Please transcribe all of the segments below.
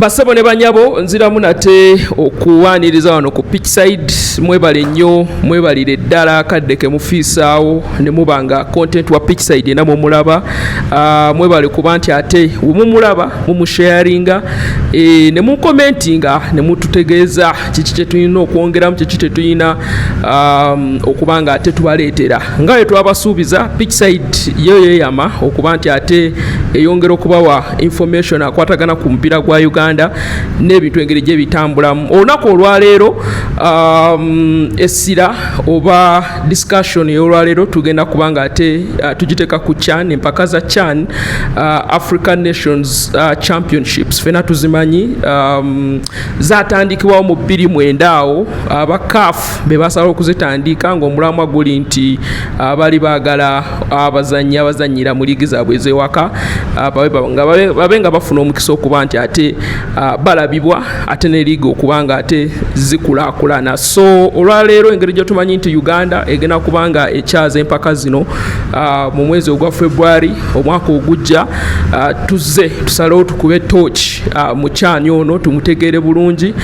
Basebo ne banyabo nziramu nate okuwaniriza wano ku pitch side. Mwebale nnyo, mwebalire ddala kadde ke mufiisaawo ne mubanga content wa pitch side namwe mulaba. Mwebale kuba nti ate mumulaba mumusharinga ne mu commentinga ne mututegeeza kiki kye tulina okwongeramu, kiki kye tulina okubanga ate tubaleetera nga bwe twabasuubiza. Pitch side yo yeeyama okuba nti ate eyongera okubawa information akwatagana ku mupiira gwa Uganda n'ebintu engeri gye bitambulamu. Olunaku olwaleero essira oba discussion y'olwaleero tugenda kubanga ate tugiteeka ku CHAN, empaka za CHAN, African Nations Championships. Fena tuzimanyi zatandikibwawo mu 2009 awo aba CAF be basala okuzitandika ng'omulamwa guli nti abali baagala abazanyira mu liigi zaabwe ez'ewaka babe nga bafuna omukisa okuba nti ate balabibwa ate ne liigi okubanga ate zikulaakulana. So olwaleero engeri gye tumanyi nti Uganda egenda kubanga ekyaza empaka zino mu mwezi ogwa February omwaka ogujja, tuzze tusalewo tukube torch mu CHAN ono tumutegeere bulungi.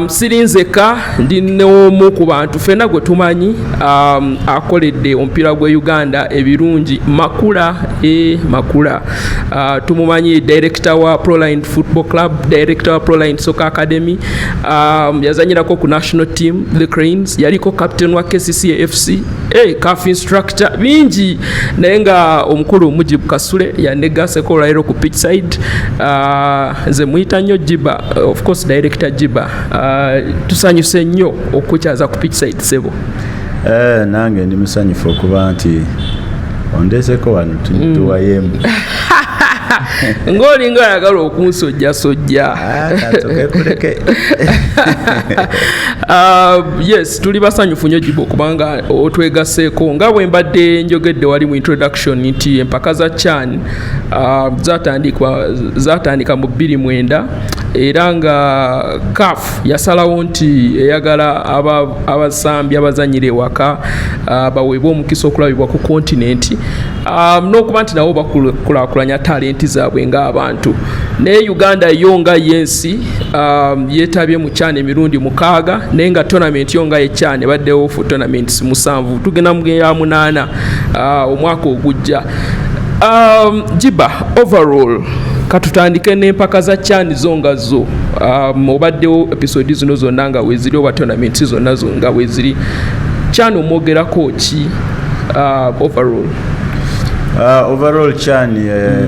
Sirinzeka ndi n'omu ku bantu fena gwe tumanyi akoledde omupiira gwa Uganda ebirungi. Makula tumumanyi director wa Proline Football Club, director wa Proline Soccer Academy, yazanyirako ku national team the Cranes, yaliko captain wa KCCA CAF instructor bingi, naye nga omukulu Mujib Kasule yanegaseko olwaleero ku pitch side. Nze muyita nnyo Jiba, of course director Jiba. Tusanyuse nnyo okukyaza ku pitch side sebo. Nange ndi musanyufu okuba nti ondeseko wano tuwayemu. Ngolinga yagala okunsojja. Yes, tuli basanyufu nnyo Jibo kubanga otwegaseeko nga bwe mbadde njogedde wali mu introduction nti empaka za CHAN zatandika mu 2009 era nga CAF yasalawo nti eyagala abasambi abazanyira ewaka baweebwa omukisa okulabibwa ku kontinenti n'okuba nti nabo bakulaakulanya talenti zaabwe ng'abantu. Naye Uganda yo nga yensi yeetabye mu CHAN emirundi 6 naye nga tournament yo nga ye CHAN ebaddewo fu tournaments 7. Tugenda mu ya 8 omwaka ogujja. Jiba, overall katutandike n'empaka za CHAN zonga zo obaddewo episode zino zonna nga weeziri oba tournament zonna nga weeziri. CHAN omwogerako ki overall? Overall CHAN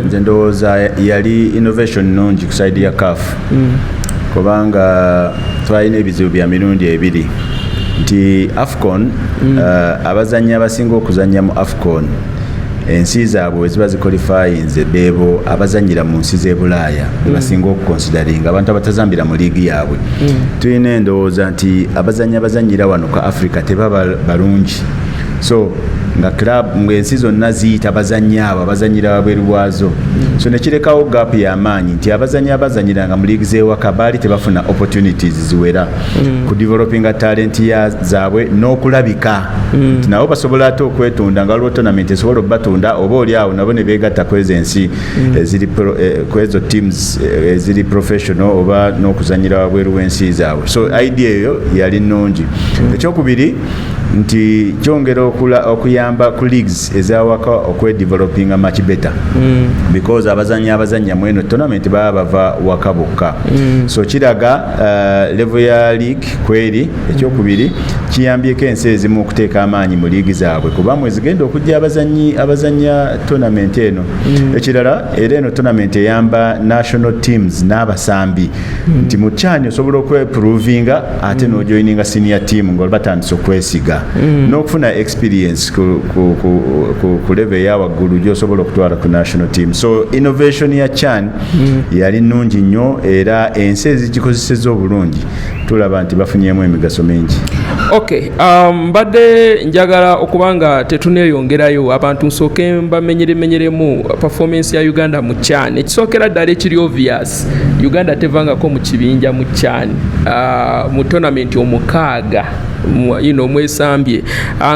nze ndowooza yali innovation nungi ku side ya CAF kubanga twalina ebizibu bya mirundi ebiri nti AFCON abazannyi abasinga okuzannya mu AFCON ensi zaabwe ziba ziqualifyinze beebo abazanyira mu nsi z'Ebulaaya basinga okuconsideringa abantu abatazambira mu liigi yaabwe. Tulina endowooza nti abazanyira wano ka Africa tebaba balungi, so nga club mwensi zonna ziyita abazanyira wabweru waazo. So nekirekawo gap y'amaanyi nti abazanyiranga mu liigi z'ewaka baali tebafuna opportunities ziwera ku developinga talent zaabwe n'okulabika nti nabo basobola ate okwetunda nga waliwo tournament esobola obbatunda oba oli awo nabo ne beegatta kwezo ensi kwezo teams eziri professional oba n'okuzanyira wabweru w'ensi zaabwe. So idea eyo yali nnungi. Ekyokubiri nti kyongera okuyamba ku leagues ezawaka okwedevelopinga much better because abazanya mweno tournament baba bava waka bokka. So kiraga level ya league kweri. Ekyokubiri kiyambyeko ensi ezimu okuteeka amaanyi mu liigi zaabwe kuba mwe zigenda okujja abazanya tournament eno. Ekirala era eno tournament eyamba national teams n'abasambi nti mu CHAN osobola okweprovinga ate n'ojoininga senior team nga batandise okwesiga n'okufuna experience ku level ya waggulu gy'osobola okutwala ku national team. So innovation ya CHAN yali nnungi nnyo era ensi ezigikozesezza obulungi tulaba nti bafunyemu emigaso mingi. Okay, mbadde njagala okubanga tetuneeyongerayo abantu nsooke mbamenyeremu performance ya Uganda mu CHAN. Ekisookera ddala ekiri obvious, Uganda tevangako mu kibinja mu CHAN mu tournament omukaaga mwesambye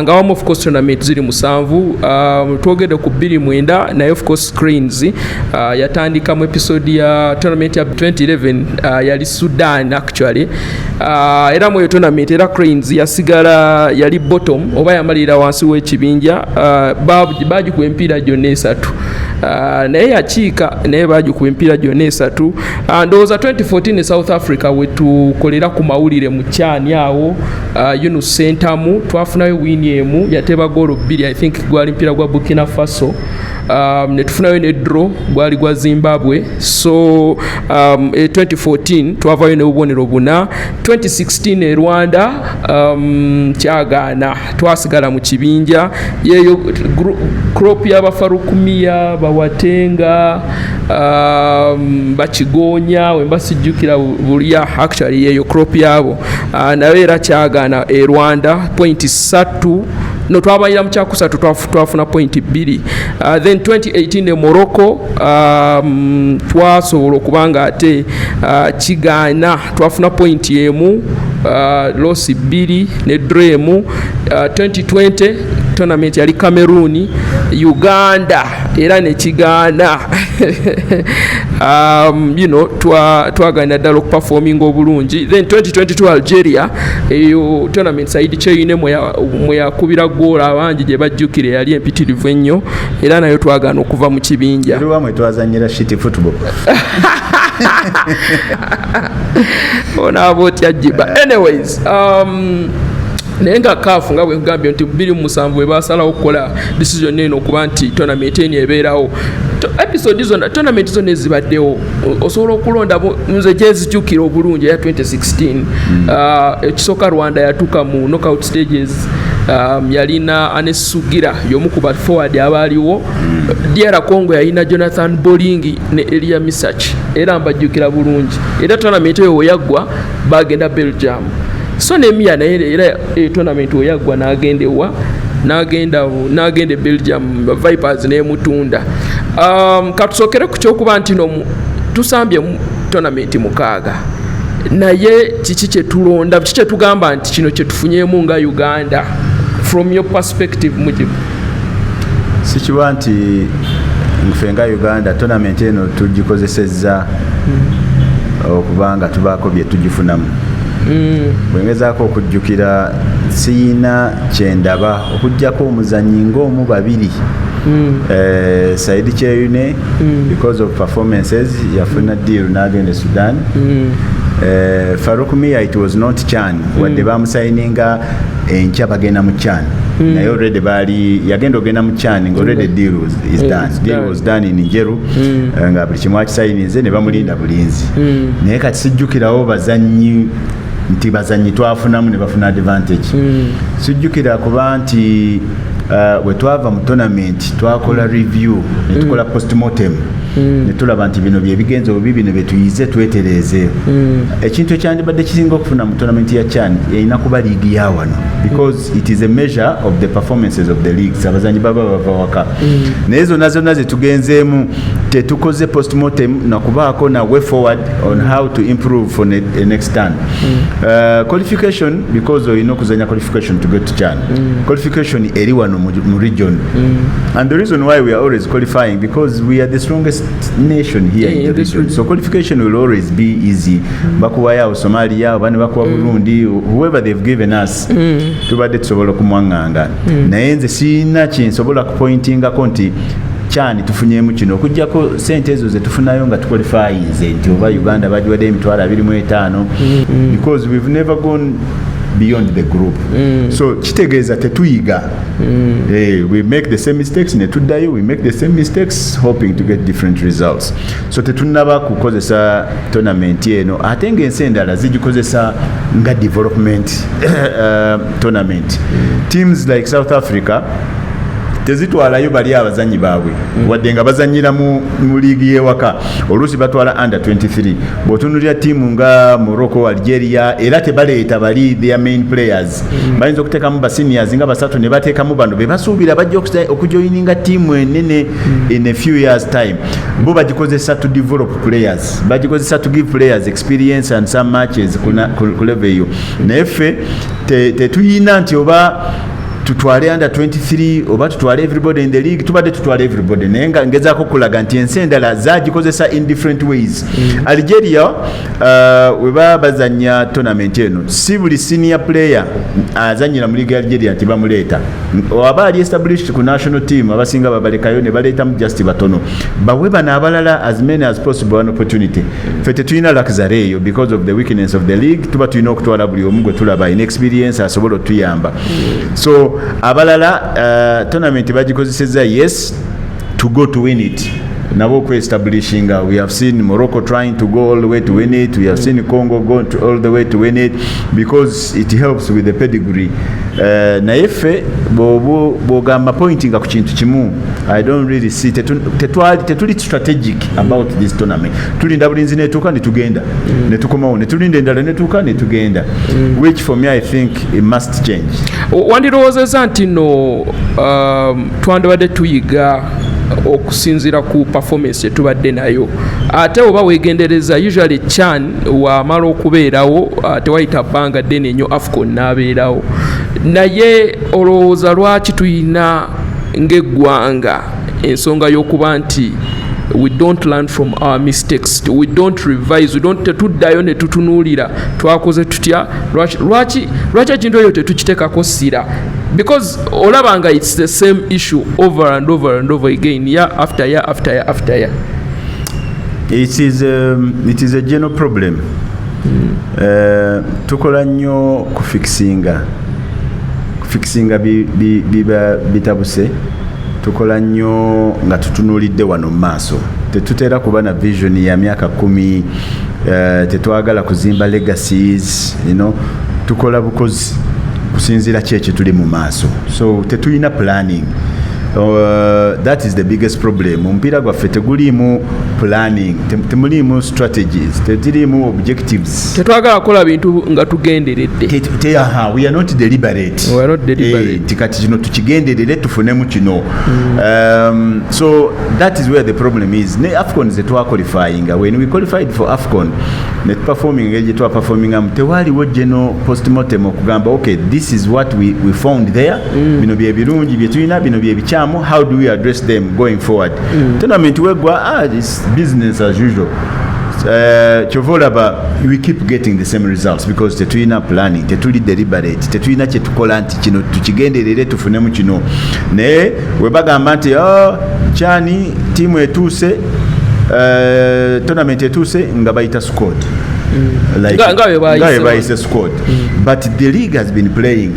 nga wamu of course tournament ziri 7 twogedde ku 29 naye of course Cranes yatandika mu episode ya tournament ya 2011 yali Sudan actually era mu tournament era Cranes yasigala yali bottom oba yamalira wansi w'ekibinja bagikuba empiira gyonna 3 naye yakiika naye bagikuba empiira gyonna 3 ndowooza 2014 South Africa wetukolera ku mawulire mu kyani awo Yunus Sentamu twafunayo win emu yateba goal 2 I think gwali mpira gwa Burkina Faso netufunayo ne draw gwali gwa Zimbabwe so 2014 twavayo ne bubonero buna 2016 Rwanda kyagaana twasigala mu kibinja yeyo crop y'abafarukumia bawatenga bakigonya wembasijjukira bulia actually yeyo crop yabo nawe era kyagaana Rwanda point 3 no twabayira mu kyakusatu twafuna point 2 then 2018 Morocco twasobola okubanga ate kigaana twafuna point emu loss 2 ne dream 2020 tournament yali Cameroon Uganda era ne kigaana twagana ddala okuperforming obulungi then 2022 Algeria eyo tournament side kyeyine mwe yakubira goal abangi gye bajjukire yali empitirivu ennyo era nayo twagana okuva mu kibinja era wamwe twazanyira shit football onabo tyajiba anyways naye nga CAF nga bwe ngambye nti 27 bwe basalawo okukola decision eno okuba nti tournament eni ebeerawo episode zonna tournament zonna ezibaddewo osobola okulonda nze gyezijjukira obulungi eya 2016 ekisooka Rwanda yatuuka mu knockout stages yalina anesugira y'omu ku forward abaaliwo DR Congo yalina Jonathan Bolingi ne Elia Misach era mbajjukira bulungi era tournament eyo yaggwa bagenda Belgium so nemia naye era tournament oyaggwa n'agendewa n'agende Belgium Vipers n'emutunda katusokere ku kyokuba nti no tusambye tournament 6 naye kiki kyetulonda kiki kyetugamba nti kino kyetufunyeemu nga Uganda from your perspective Mujib sikiba nti nfe nga Uganda tournament eno tugikozesezza okubanga tubaako bye tugifunamu bwengezaako okujjukira siina kyendaba okujjako omuzannyi ng'omu babiri Saidi Kyeyune because of performances yafuna deal n'agenda Sudan Farouk Mia it was not Chan wadde bamusayininga enkya bagenda mu Chan naye already bali yagenda ogenda mu Chan nga already deal was done in Njeru nga buli kimu akisayininze ne bamulinda bulinzi naye kati sijjukirawo bazannyi nti bazannyi twafunamu ne bafuna advantage sijjukira kuba nti we twava mu tournament twakola review ne tukola postmortem ne tulaba nti bino bye bigenzo obubi bino bye tuyize twetereeze ekintu ekyandibadde kisinga okufuna mu tournament ya CHAN erina kuba liigi ya wano because it is a measure of the performances of the leagues abazanyi baba bava waka naye zonna zonna ze tugenzeemu tetukoze postmortem nakubaako na way forward on how to improve for the next turn qualification because olina okuzanya qualification to get to CHAN qualification eri wano mu region and the reason why we are always qualifying because we are the strongest nation here in the region so qualification will always be easy bakuwayo Somalia bane bakuwa Burundi whoever they've given us tubadde tusobola kumwanganga naye nze sina kinsobola kupointinga konti CHAN tufunyemu kino okujjako sente ezo ze tufunayo nga tuqualifyinze nti oba Uganda bagiwadde emitwalo 25 because we've never gone beyond the group so kitegeeza tetuyiga we make the same mistakes ne tuddayo we make the same mistakes hoping to get different results so tetunaba kukozesa tournament eno ate ng'ensi endala zigikozesa nga development tournament teams like South Africa tezitwalayo bali abazanyi baabwe wadde nga bazanyira mu liigi y'ewaka oluusi batwala under 23 bw'otunulira ttiimu nga Morocco, Algeria era tebaleeta bali their main players bayinza okuteekamu ba seniors nga basatu ne bateekamu bano be basuubira bajja okujoyininga ttiimu enene in a few years time bo bagikozesa to develop players bagikozesa to give players experience and some matches ku level eyo naye ffe tetuyina nti oba tutwale under 23 oba tutwale everybody in the league tubadde tutwale everybody naye nga ngezaako kulaga nti ensi endala zagikozesa in different ways. Algeria we baba bazanya tournament eno si buli senior player azanyira mu league ya Algeria nti bamuleeta aba ali established ku national team abasinga babalekayo ne baleeta mu just batono bawe bana abalala as many as possible an opportunity fete tuyina luxury eyo because of the weakness of the league tuba tuyina okutwala buli omu gwe tulaba in experience asobola otuyamba so abalala tournament bagikozeseza yes to go to win it nabo establishing we have seen Morocco trying to go all the way to win it we have seen Congo going all the way to win it because it helps with the pedigree na efe bogamba pointing ku kintu kimu I don't really see tetuli strategic about this tournament tulinda bulinzi netuka netugenda netukomawo netulinda endala netuka netugenda which for me I think it must change. Wandirowoozezza nti no twandibadde tuyiga okusinzira ku performance etubadde nayo ate oba wegendereza usually CHAN wamala okubeerawo tewayita bbanga ddene nnyo AFCON n'abeerawo naye olowooza lwaki tuyina ng'eggwanga ensonga y'okuba nti we don't learn from our mistakes we don't revise tetuddayo ne tutunuulira twakoze tutya lwaki ekintu eyo tetukiteekako ssira because olabanga it's the same issue over and over and over again year after year after year after year. It is a general problem. Tukola nnyo kufixinga bitabuse tukola nnyo nga tutunuulidde wano mu maaso tetutera kuba na vision ya myaka 10 tetwagala kuzimba legacies tukola bukozi kusinzira kyekyo tuli mu maaso so tetulina planning that is the biggest problem omupiira gwaffe teguliimu planning temuliimu strategies tetiriimu objectives tetwagala kukola bintu nga tugenderedde we are not deliberate tikati kino tukigenderere tufunemu kino so that is where the problem is ne AFCON zetwaqualifyinga when we qualified for AFCON net performing eje twa performing tewaliwo general postmortem okugamba okay this is what we found there bino bye birungi bye tulina bino bye bichamu how do we address them going forward tournament wegwa this business as usual chovolaba we keep getting the same results because tetulina planning tetuli deliberate tetulina kye tukola nti kino tukigenderere tufunemu kino ne webagamba nti chani timu etuuse tournament etuuse nga bayita squad ngawe bayise squad but the league has been playing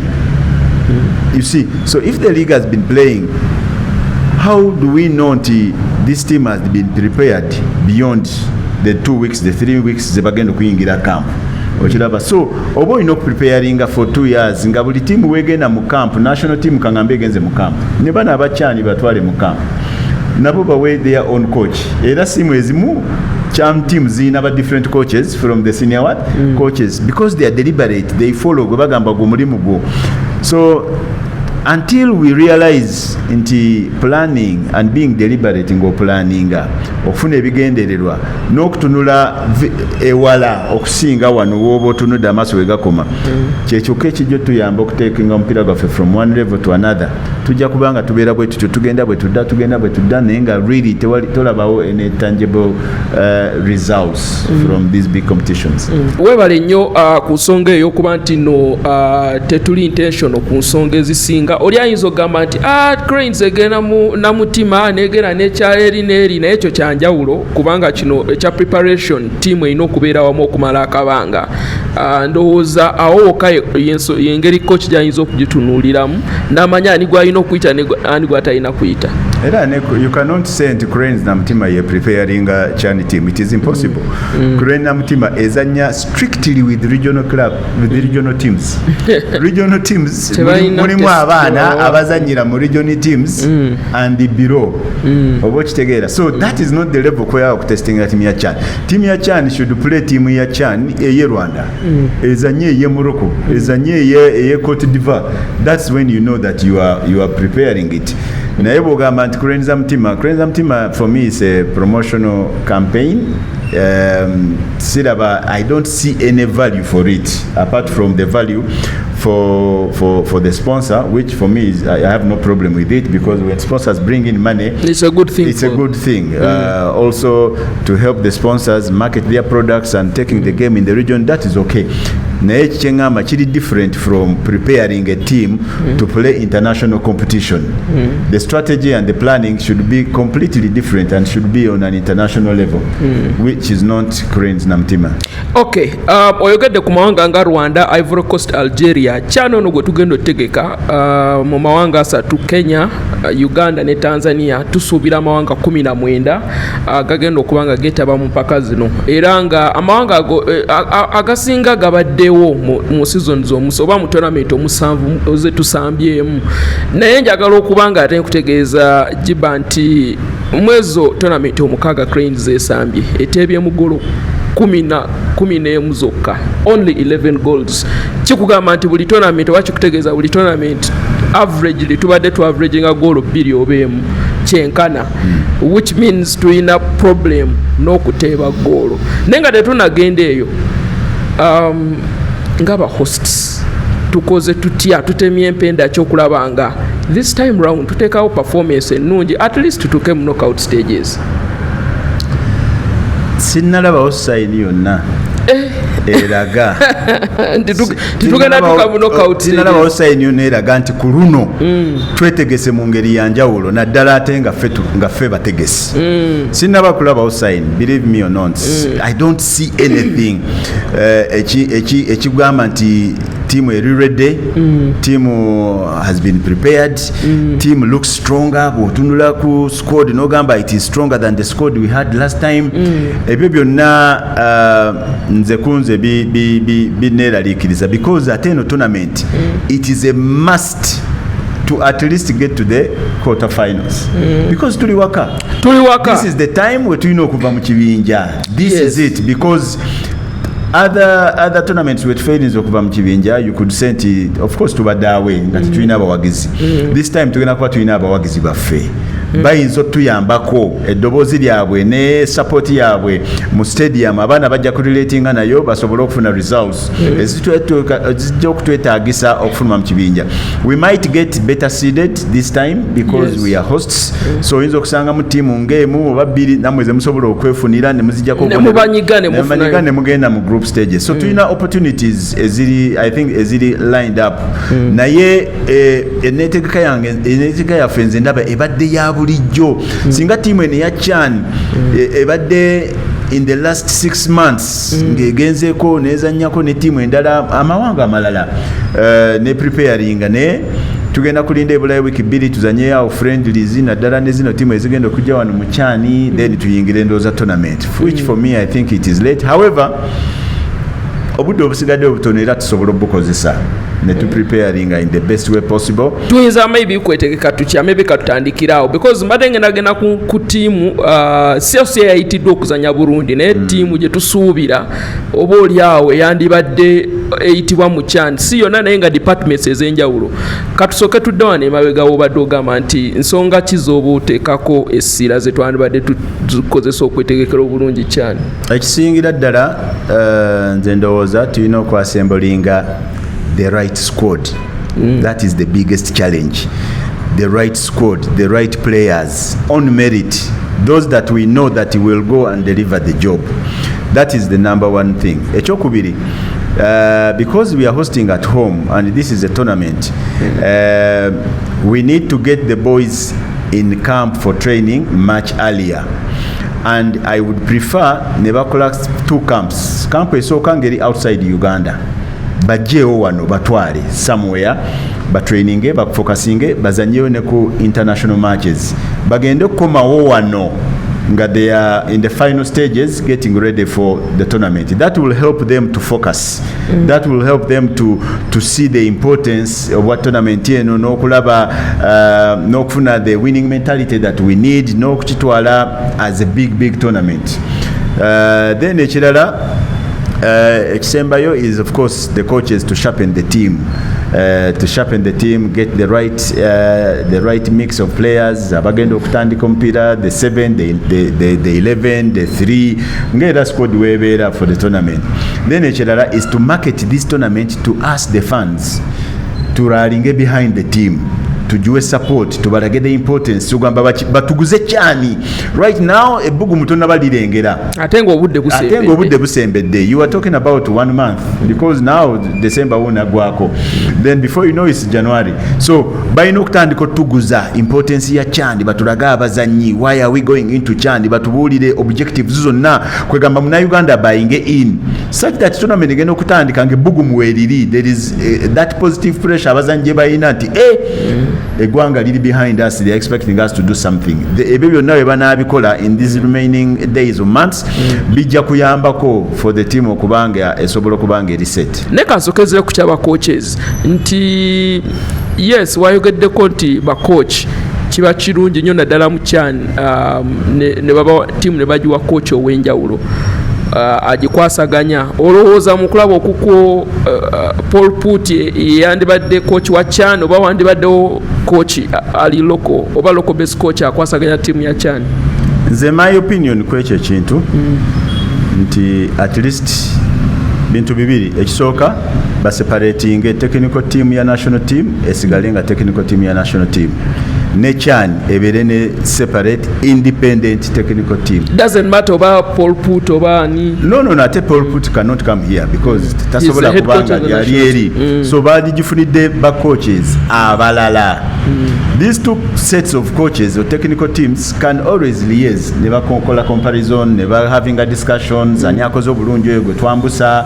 you see so if the league has been playing how do we know this team has been prepared beyond the 2 weeks the 3 weeks zebagenda kuyingira camp okiraba so oba olina okupreparinga for 2 years nga buli tiimu wegenda mu camp national team kangambe egenze mu camp ne bana abakyani batwale mu camp nabo bawe their own coach era simu ezimu CHAN teams zina ba different coaches from the senior coaches because they are deliberate they follow gwe bagamba go mulimu go so until we realize nti planning and being deliberate ngo planninga okufuna ebigendererwa n'okutunula ewala okusinga wano woba otunudde amaaso wegakoma kyekyoka ekijjo tuyamba okuteekinga omupiira gwaffe from one level to another tujja kubanga tubeera bwe tutyo tugenda bwe tudda naye nga really tolabawo any tangible results from these big competitions. Webale nnyo ku nsonga ey'okuba nti no tetuli intentional ku nsonga ezisinga oli ayinza okugamba nti Cranes egenda na mutima negera nekyali neri naye ekyo kyanjawulo kubanga kino ekya preparation team erina okubeera wamu okumala akabanga ndowooza awo woka yengeri coach gyayinza okugitunuuliramu n'amanya ani gwalina okuyita ani gwatalina kuyita. Era you cannot send Cranes na Mutima ye preparing a Chan team. It is impossible. Cranes na Mutima ezanya strictly with regional club, with regional teams. Regional teams mulimu abaana abazanyira mu regional teams and the bureau. Obo kitegera. So that is not the level kwa testing ya team ya Chan. Team ya Chan should play team ya Chan ye Rwanda. Ezanye ye Morocco, ezanye ye Cote d'Ivoire. That's when you know that you are preparing it. Naye bw'ogamba nti Cranes za Mutima for me is a promotional campaign. Siraba, I don't see any value for it apart from the value for the sponsor, which for me is I have no problem with it, because when sponsors bring in money, it's a good thing. It's a good thing. Also to help the sponsors market their products and taking the game in the region, that is okay. Naye kyengamba kiri different from preparing a team to play international competition. The strategy and the planning should be completely different and should be on an international level, which is not Cranes na Mutima. Okay, oyogedde ku mawanga nga Rwanda, Ivory Coast, Algeria. Kyano no gwe tugenda otegeka mu mawanga asatu, Kenya, Uganda ne Tanzania. Tusuubira amawanga 19 gagenda okubanga getaba mu mpaka zino, era nga amawanga agasinga gabaddewo mu seasons omuso oba mu tournament omusanvu oze tusambyemu. Naye njagala okubanga ate nkutegeeza Jiba nti mwezo tournament omukaaga Cranes zesambye etebye mu golo 11 zokka, only 11 goals. Kikugamba nti buli tournament wakikutegeeza buli tournament averagely tubadde tu averaging a goal 2 oba 1 kyenkana, which means tulina problem n'okuteeba goal. Naye nga tetunagenda eyo ngaba hosts tukoze tutya tutemye empenda kyokulaba nga this time round tuteekawo performance ennungi, at least tutuke mu knockout stages. Sinnalabawo sayini yonna eraga titugenda tuka mu knockout stages. Sinnalabawo sayini yonna eraga nti ku luno twetegese mu ngeri ya njawulo naddala ate nga ffe bategesi. Sinnaba kulabawo sayini, believe me or not. I don't see anything ekigamba nti team is ready, team has been prepared, team looks stronger. Bw'otunula ku squad n'ogamba it is stronger than the squad we had last time. Ebyo byonna nze kunze bineeraliikiriza, because at eno tournament it is a must to at least get to the quarterfinals, because tuli waka. This is the time we tulina okuva mu kibinja. This is it, because other tournaments with failings okuva mu kibinja, you could send it, of course tubadde awe nga tulina abawagizi. This time tugenda kuba tulina abawagizi baffe bayinza otuyambako eddoboozi lyabwe ne support yaabwe mu stadium. Abaana bajja kurelatinga nayo basobole okufuna results ezijja okutwetaagisa okufuluma mu kibinja. We might get better seeded this time because we are hosts, so oyinza okusanga mu tiimu ng'emu oba bbiri nammwe ze musobola okwefunira ne muzijjako ne mugenda mu group stages. So tulina opportunities I think eziri lined up. Naye enneetegeka yaffe nze ndaba ebadde ya bulijjo. Singa tiimu eno ya Chan ebadde in the last 6 months ng'egenzeeko nezannyako ne tiimu endala amawanga amalala ne preparing, ne tugenda kulinda Ebula wiki 2 tuzanye awo friendlies naddala ne zino tiimu ezigenda okujja wano mu Chan, then tuyingire ndooza tournament, which for me I think it is late. However, obudde obusigadde obutono era tusobola obukozesa ne tu preparing in the best way possible. Tuyinza maybe kwetegeka tutya, maybe katutandikirawo, because mbadde ngenda ku tiimu si eyayitidwa okuzanya Burundi, naye tiimu gye tusuubira oba oliawo eyandibadde eyitibwa mu Chan si yonna naye nga departments ez'enjawulo. Katusooke tudde wano emabega w'obadde ogamba nti nsonga ki z'oba oteekako essira ze twandibadde tukozesa okwetegekera obulungi Chan? Ekisingira ddala nze ndowooza tulina okwasembulinga the right squad. That is the biggest challenge. The right squad, the right players on merit, those that we know that will go and deliver the job. That is the number one thing. Ekyokubiri, because we are hosting at home and this is a tournament, we need to get the boys in camp for training much earlier. And I would prefer nebakola 2 camps. Camp esooka ngeri outside Uganda. Bajjeewo wano batwale somewhere batraininge bafocusinge bazanyeyo ne ku international matches bagende kukomawo wano nga they are in the final stages getting ready for the tournament. That will help them to focus. That will help them to see the importance of what tournament eno n'okulaba n'okufuna the winning mentality that we need n'okukitwala as a big tournament. Then ekirala ekisembayo is of course the coaches to sharpen the team. Get the right mix of players abagenda okutandika omupiira, the 7, the 11, the 3 ngera squad webeera for the tournament. Then ekirala is to market this tournament to us the fans, to rallying behind the team, tujuwe support, tubalage the importance, tugamba batuguze cyani right now ebugu mutonna balirengera atengo obudde busembedde. You are talking about 1 month because now December wona gwako, then before you know it's January. So bayina okutandika tuguza importance ya cyandi, batulaga abazanyi, why are we going into cyandi, batubulire objectives zonna kwegamba muna Uganda buying in such that tournament egenda okutandika ngebugu muweriri. There is that positive pressure abazanyi bayina nti egwanga liri behind us, they are expecting us to do something. Ebyo byonna bwe banaabikola in these remaining days or months bijja kuyambako for the team okubanga esobola okubanga reset. Ne kasokezere ku kyaba coaches nti yes wayogeddeko nti ba coach kiba kirungi nnyo naddala mu CHAN ne baba team ne bagiwa coach ow'enjawulo agikwasaganya. Olowooza mu kulaba okuko Paul Puti yandibadde coach wa CHAN oba wandibaddewo coach ali local oba local base coach akwasaganya team ya CHAN? Nze my opinion ku ekyo kintu nti at least bintu bibiri. Ekisooka baseparating technical team ya national team esigale nga technical team ya national team, ne CHAN ebere ne separate independent technical team. Doesn't matter about Paul Put oba ni no ate Paul Put cannot come here because tasobola kubanga yali eri. So badi gifunide ba coaches abalala. These two sets of coaches or technical teams can always liaise, never kola comparison, never having a discussions ani akoze obulungi gwe twambusa,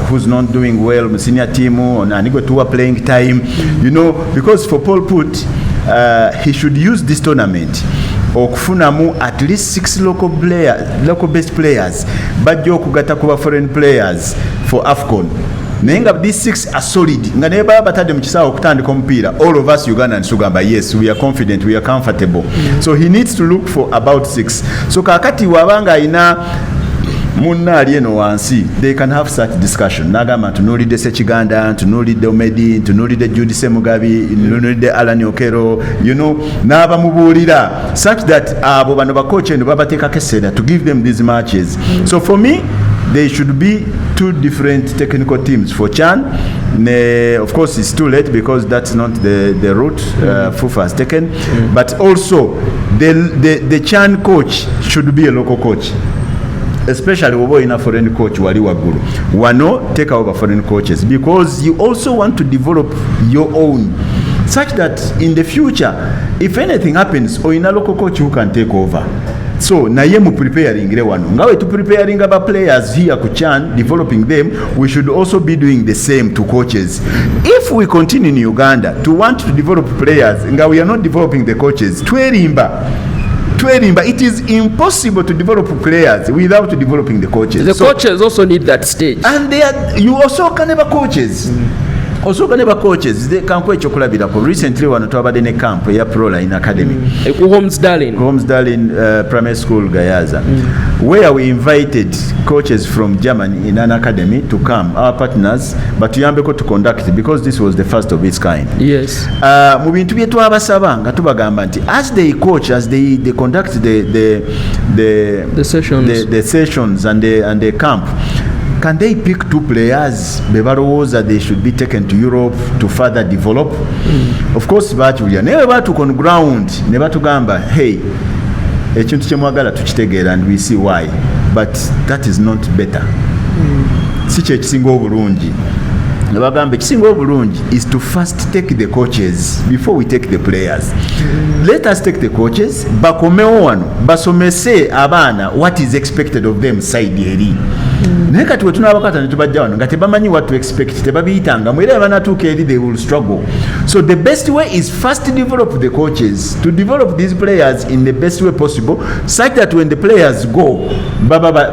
who's not doing well mu senior team ani gwe tuwa playing time, you know, because for Paul Put he should use this tournament okufunamu at least 6 local based players bajja okugata kuba foreign players for AFCON. Nenga these 6 are solid nga ne baba batadde mu kisaawe okutandika omupiira, all of us Ugandans tugamba yes we are confident, we are comfortable. So he needs to look for about 6. So kakati wabanga ayina munna ali eno wansi, they can have such discussion. Nagamba tunulidde Ssekiganda, tunulidde Omedi, tunulidde Judy Semugabi, tunulidde Alan Okero, you know, n'abamubuulira such that abo bano bakoche eno babateekako essenda to give them these matches. So for me there should be 2 different technical teams for CHAN. Of course it's too late because that's not the route FUFA has taken, but also the CHAN coach should be a local coach, especially oba ina foreign coach wali waggulu wano take over foreign coaches because you also want to develop your own such that in the future if anything happens or ina local coach who can take over. So naye mu preparing ile wano ngawe to preparing aba players here ku CHAN, developing them, we should also be doing the same to coaches. If we continue in Uganda to want to develop players nga we are not developing the coaches, twerimba, it is impossible to develop players without developing the coaches. The coaches also need that stage, and you also can have coaches. Also can have coaches. They can coach okulabirako. Recently wano twabadde ne camp ya Proline Academy ku Homes Darling primary school Gayaza, where we invited coaches from Germany in an academy to come, our partners, but tuyambeko to conduct because this was the first of its kind. Yes. Mu bintu bye twabasaba nga tubagamba nti as they coach, as they conduct the sessions and the camp, can they pick 2 players bebalowooza they should be taken to Europe to further develop? Of course baatulya naye batuka on ground ne batugamba hey ekintu kyemwagala tukitegeera and we see why, but that is not better. Si kye kisinga obulungi. Ne bagamba ekisinga obulungi is to first take the coaches before we take the players. Let us take the coaches bakomewo wano basomese abaana what is expected of them side eri. naye kati wetunaabakata ne tubajja wano nga tebamanyi what to expect, tebabiyitanga mwera banatuuka eri they will struggle. So the best way is first develop the coaches, to develop these players in the best way possible, such that when the players go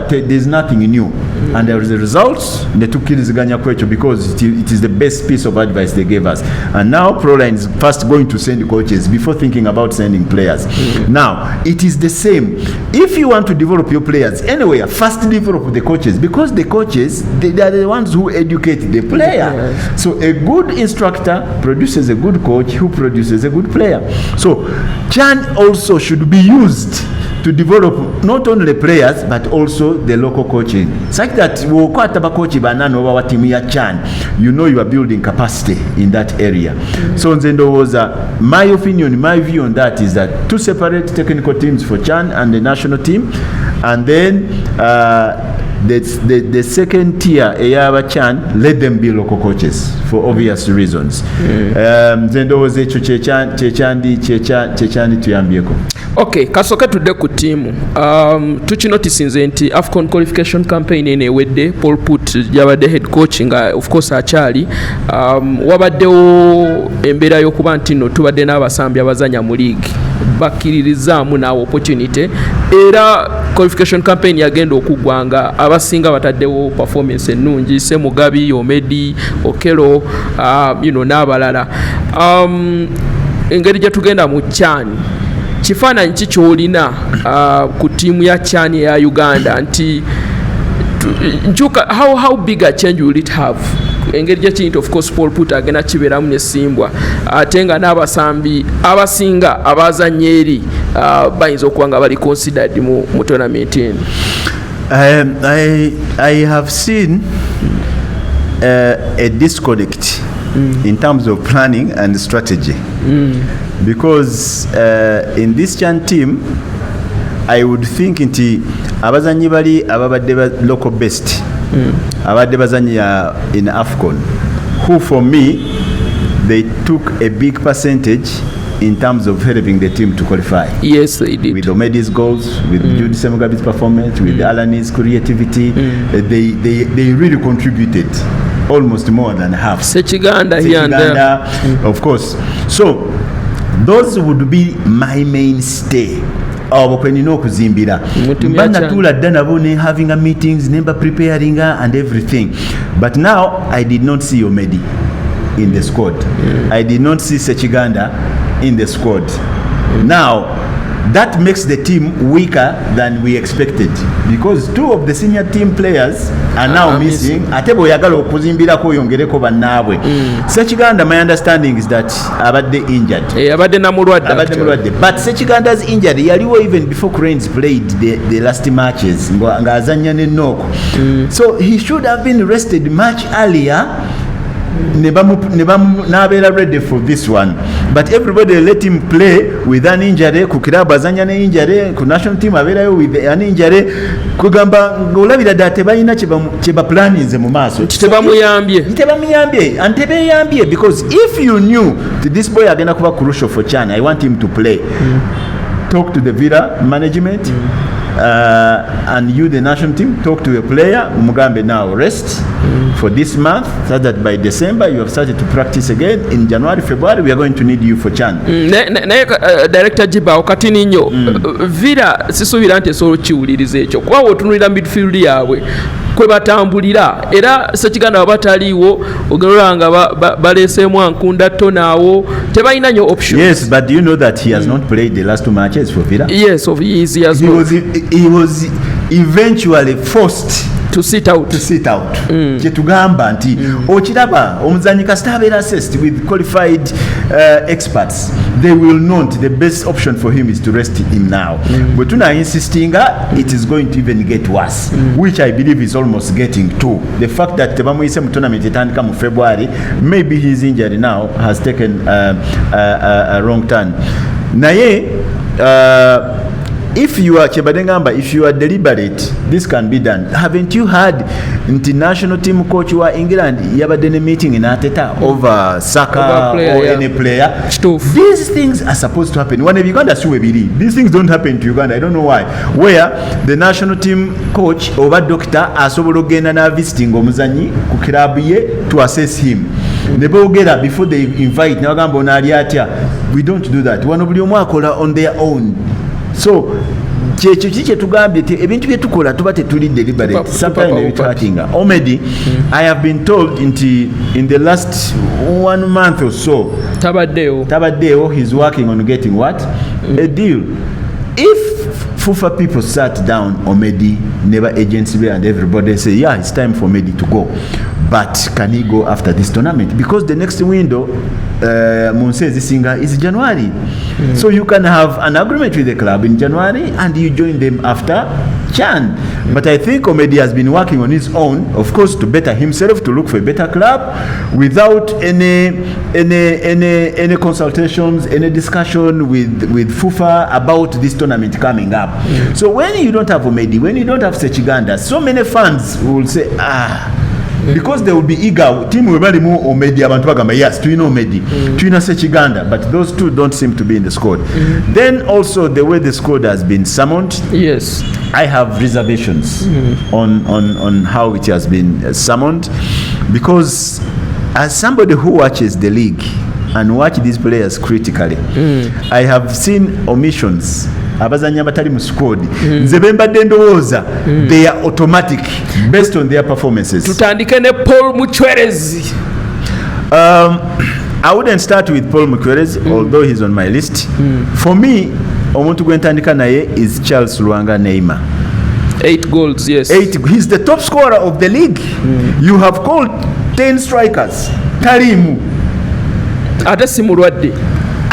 there's nothing new. And there is a result ne tukkiriziganya kwekyo because it is the best piece of advice they gave us. And now Proline is first going to send coaches before thinking about sending players. Now it is the same. If you want to develop your players anywhere, first develop the coaches, because the coaches they are the ones who educate the player. So a good instructor produces a good coach who produces a good player. So CHAN also should be used to develop not only players but also the local coaching, such that wokwata bakochi banana oba wa timu ya CHAN, you know you are building capacity in that area. So nze ndowooza, my opinion, my view on that is that to separate technical teams for CHAN and the national team, and then the second tier eyaba CHAN, let them be local coaches for obvious reasons. Nze ndowooza ekyo kyekyandi tuyambyeko. Okay, kasooka tudde ku ttiimu. Tukinotisinze nti AFCON qualification campaign enewedde, Paul Put yabadde head coach nga of course akyali. Wabaddewo embeera y'okuba nti nno tubadde n'abasambi abazanya mu league bakkiririzaamu naawe opportunity, era qualification campaign yagenda okuggwanga abasinga bataddewo performance ennungi, Semugabi, Omedi, Okelo, n'abalala. Engeri gye tugenda mu CHAN, kifaananyi ki kyolina ku ttiimu ya CHAN ya Uganda nti how big a change will it have? Engeri gye kintu of course Paul Put agenda kibeeramu n'essimbwa, ate nga n'abasambi abasinga abazannya eri bayinza okuba nga bali considered mu tournament eno. I have seen a disconnect in terms of planning and strategy. Because in this CHAN team, I would think nti abazanyi bali ababadde local based, abadde bazanya in AFCON, who for me they took a big percentage in terms of helping the team to qualify. Yes, they did. With Omedi's goals, with Jude Semugabi's performance, with Alani's creativity, they really contributed almost more than half. Sechiganda here and there. Of course. So those would be my mainstay. Kwenina okuzimbira banatula dda nabo ne having a meetings, nemba preparing and everything. But now I did not see Omedi in the squad. I did not see Sechiganda in the squad. Now that makes the team weaker than we expected, because two of the senior team players are now missing. Ate boyagala okuzimbirako oyongereko bannaabwe. Sechiganda, my understanding is that abadde injured. Abadde namulwadde. But Sechiganda's injury yaliwo even before Cranes played the last matches nga azanya ne Nyoo. So he should have been rested much earlier. N'abeera ready for this one, but everybody let him play with an injury. Ku club azanya ne injury, ku national team abeerayo with an injury. Kugamba ng'olabira ddala tebalina kye baplaninze mu maaso, tebamuyambye and tebeyambye, because if you knew that this boy agenda kuba crucial for CHAN, I want him to play. Talk to the Villa management, and you the national team, talk to a player, umugambe now rest for this month, so that by December you have started to practice again. In January, February we are going to need you for CHAN. Director Jiba okati ninyo Villa sisuubira nti esobola kiwuliriza ekyo, kuba otunulira midfield yaabwe kwe batambulira, era Sechiganda wabataliiwo ogerola nga baleeseemu Ankunda Tonaawo, tebalina nnyo option. Yes, but do you know that he has not played the last two matches for Villa? Yes, he has not. He was eventually forced to sit out. Kyetugamba nti okiraba omuzanyi kasita abeera assessed with qualified experts, they will know the best option for him is to rest him now. But tuna insistinga, it is going to even get worse, which I believe is almost getting to the fact that tebamuyise mu tournament etandika mu February. Maybe his injury now has taken a wrong turn. Naye if you are Chebadengamba, if you are deliberate, this can be done. Haven't you heard international team coach wa England yabadde meeting in Ateta over soccer player, or yeah. any player? Stuff. These things are supposed to happen. When Uganda suwe Biri, these things don't happen to Uganda. I don't know why. Where the national team coach over doctor asobola ogenda na visiting omuzanyi ku club ye to assess him. Nebogera before they invite nabagamba onali atya. We don't do that. Wano buli omu akola on their own. So kyekyo kiki tugambye te ebintu bye tukola tuba tetuli deliberate. Sometimes we talking. Omedi, I have been told in the last 1 month or so. Tabaddeo he's working on getting what? A deal. If FUFA people sat down Omedi, never agency and everybody say, yeah, it's time for Medi to go. But can he go after this tournament? Because the next window, Monsezi Singer, is January. So you can have an agreement with the club in January and you join them after Chan. But I think Omedi has been working on his own, of course, to better himself, to look for a better club without any consultations, any discussion with FUFA about this tournament coming up. So when you don't have Omedi, when you don't have Sechiganda, so many fans will say, because they will be eager. Tiimu webalimu Omedi abantu bagamba yes tuina Omedi tuina Sechiganda, but those two don't seem to be in the squad. Then also the way the squad has been summoned, yes, I have reservations on how it has been summoned, because as somebody who watches the league and watch these players critically, I have seen omissions. Abazanyi abatali mu squad nze bembadde ndowooza they are automatic based on their performances. Tutandike ne Paul Muchwerezi. I wouldn't start with Paul Muchwerezi, although he's on my list. For me, omuntu gwentandika naye is Charles Luanga Neymar. 8 goals, yes. 8. He's the top scorer of the league. You have called 10 strikers. Tiimu. Ate si mulwadde.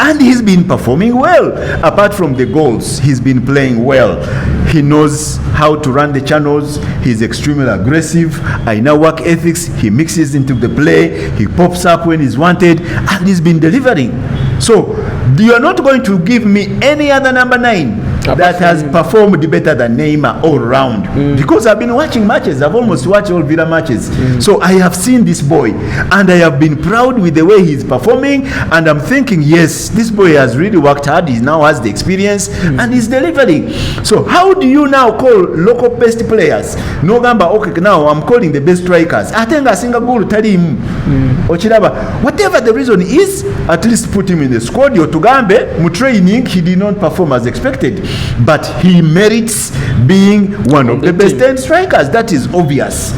And he's been performing well. Apart from the goals, he's been playing well. He knows how to run the channels. He's extremely aggressive. I know work ethics. He mixes into the play. He pops up when he's wanted. And he's been delivering. So, you are not going to give me any other number 9 that has performed better than Neymar all round. Because I've been watching matches. I've almost watched all Villa matches. So I have seen this boy and I have been proud with the way he's performing, and I'm thinking, yes, this boy has really worked hard. He now has the experience and he's delivering. So how do you now call local best players? No gamba, okay, now I'm calling the best strikers. Atenga singa goal Tiimu. Ochiraba. Whatever the reason is, at least put him in the squad. Yotugambe, mu training, he did not perform as expected. But he merits being one of the best 10 strikers. That is obvious.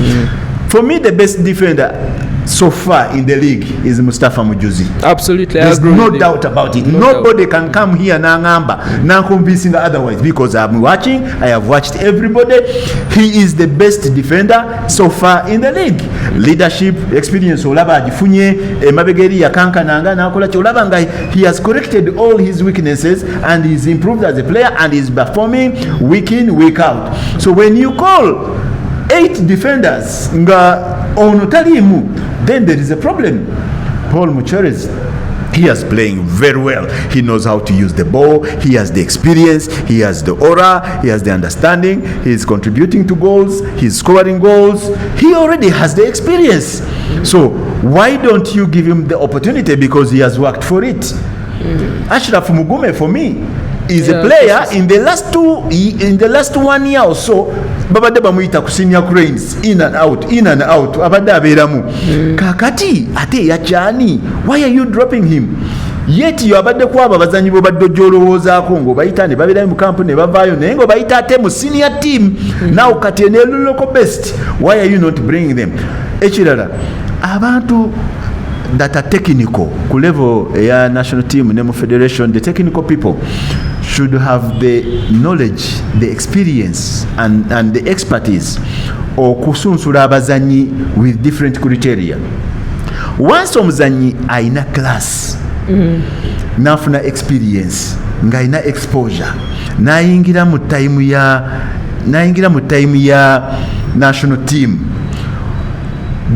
For me, the best defender so far in the league is Mustafa Mujuzi. Absolutely. There's no doubt about it. Nobody can come here now convincing otherwise, because I'm watching, I have watched everybody. He is the best defender so far in the league. Leadership, experience, olaba ajifunye, mabegeri ya kanka nanga na akola olaba nga he has corrected all his weaknesses and he's improved as a player and is performing week in, week out. So when you call 8 defenders nga ono Tiimu, then there is a problem. Paul Muchwerezi, he is playing very well. He knows how to use the ball. He has the experience. He has the aura. He has the understanding. He is contributing to goals. He's scoring goals. He already has the experience. So why don't you give him the opportunity? Because he has worked for it. Ashraf Mugume, for me, is a player in the last 1 year or so. Babadde bamuyita ku Senior Cranes, in and out abadde abeeramu. Kakati ate yakyani, why are you dropping him? Yet you abadde kwaba bazanyi bo badde jolowoozaako ng'obayita ne babeerayo mu kampu ne bavaayo naye ng'obayita ate mu senior team. Now kati ne local best, why are you not bringing them? Ekirala, abantu that are technical ku level eya national team ne mu federation, the technical people should have the knowledge, the experience and the expertise okusunsula abazanyi with different criteria. Once omuzanyi aina class, nafuna experience, nga aina exposure, nayingira mu time ya national team,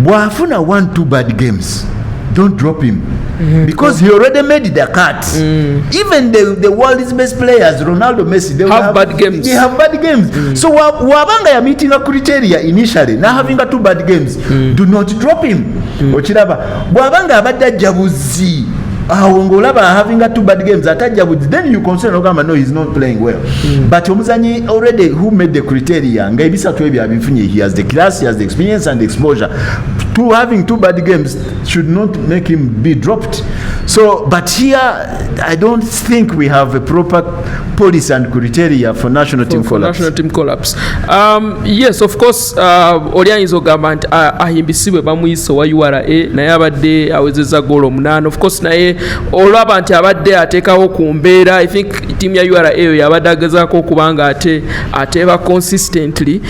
bwafuna 1-2 bad games don't drop him. Because he already made the cut. Even the world's best players, Ronaldo, Messi, they have bad games. They have bad games. So wabanga ya meeting a criteria initially, now having two bad games, do not drop him. Ochiraba wabanga abadda jabuzi. Ngolaba having two bad games then you consider Ogama no, he's not playing well. But omuzanyi already who made the criteria ngaibisa twebi abifunye, he has the class, he has the experience and the exposure. Having two bad games should not make him be dropped. So, but here I don't think we have a proper policy and criteria for national team collapse. National team collapse. Yes, of course. Olianyizo government ahimbisibwe bamuyiso wa URA naye abadde awezeza goal 8. Of course naye olaba nti abadde ateekawo ku mbeera. I think team ya URA eyo yabadde agezaako okubanga ateeba consistently,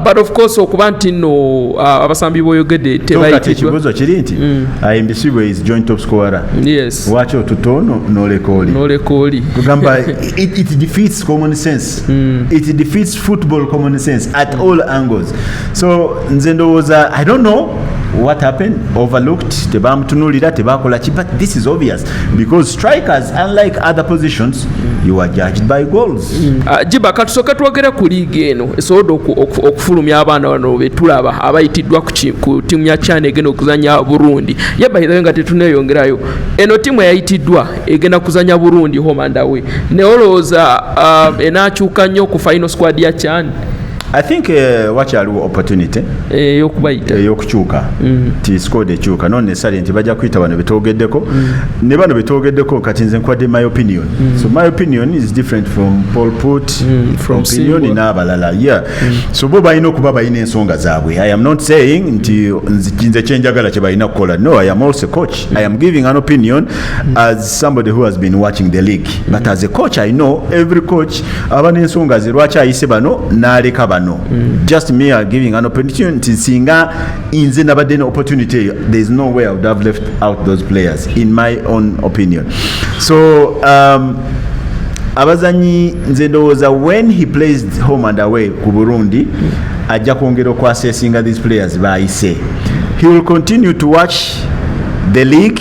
but of course okuba nti nno abasambi boyogedde tebayitibwa kiri nti ahimbisibwe is joint top scorer. Yes. Watch otutono nolekoli kugamba it defeats common sense. It defeats football common sense at all angles. So nze ndowooza, I don't know what happened, overlooked, tebamutunulira tebakola ki, but this is obvious because strikers, unlike other positions, you are judged by goals. Jiba katusoka twogera ku liigi eno esobodde okufulumya abaana bano betulaba abayitiddwa ku tiimu ya Chan egenda okuzanya Burundi. Yebahizayo nga tetuneeyongerayo, eno tiimu eyayitiddwa egenda kuzanya Burundi home and away. Ne olowooza enaakyuka nnyo ku final squad ya Chan. I think wakyaliwo opportunity y'okukyuka ti squad ekyuka non necessarily nti bajja kuyita bano betwogeddeko ne bano betwogeddeko kati nze nkwadde my opinion. So my opinion is different from Paul Put, from opinion n'abalala. So bo balina okuba balina ensonga zaabwe. I am not saying nti nze kyenjagala kye balina kukola. No, I am also coach. I am giving an opinion as somebody who has been watching the league. But as a coach, I know every coach aba n'ensonga ze lwaki ayise bano n'aleka bano. Just me are giving an opportunity. Singa inze nabadde an opportunity, there is no way I would have left out those players, in my own opinion. So abazanyi nze ndowooza when he plays home and away ku Burundi ajja kwongera okwasesinga these players bayise. He will continue to watch the league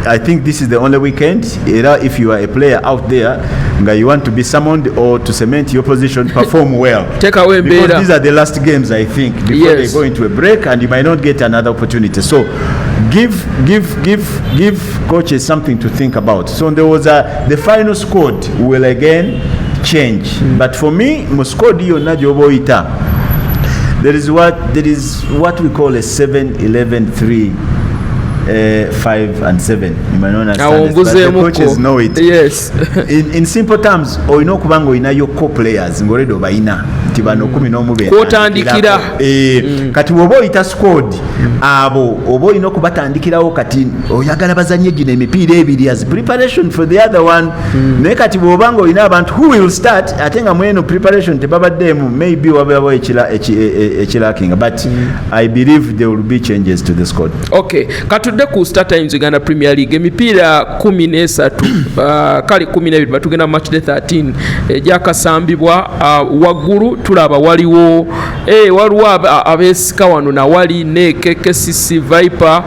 I think this is the only weekend. If you are a player out there you want to be summoned or to cement your position, perform well. Take away because these are the last games, I think, before they go into a break, and you might not get another opportunity. So give coaches something to think about. So there was the final squad will again change. But for me, Muscodi Najoboita, there is what we call a 7-11-3. 5 and 7. You might not understand this, but the coaches know it. Yes. in simple terms, oyina okubango ina yo co-players ngoredo baina tibano 10 kotandikira kati wobo oyita squad abo obo ino kubatandikirawo kati oyagala bazanye gino emipiira ebiri as preparation for the other one. Ne kati bobango ina abantu who will start atenga mweno preparation tebabaddemu maybe wabeabo ekilaking, but I believe there will be changes to the squad. Okay, katudde ku Star Times Uganda Premier League emipiira 13 kali 12 batugenda match day 13 jakasambibwa waggulu tulaba waliwo abesika wano na wali ne KKCC Viper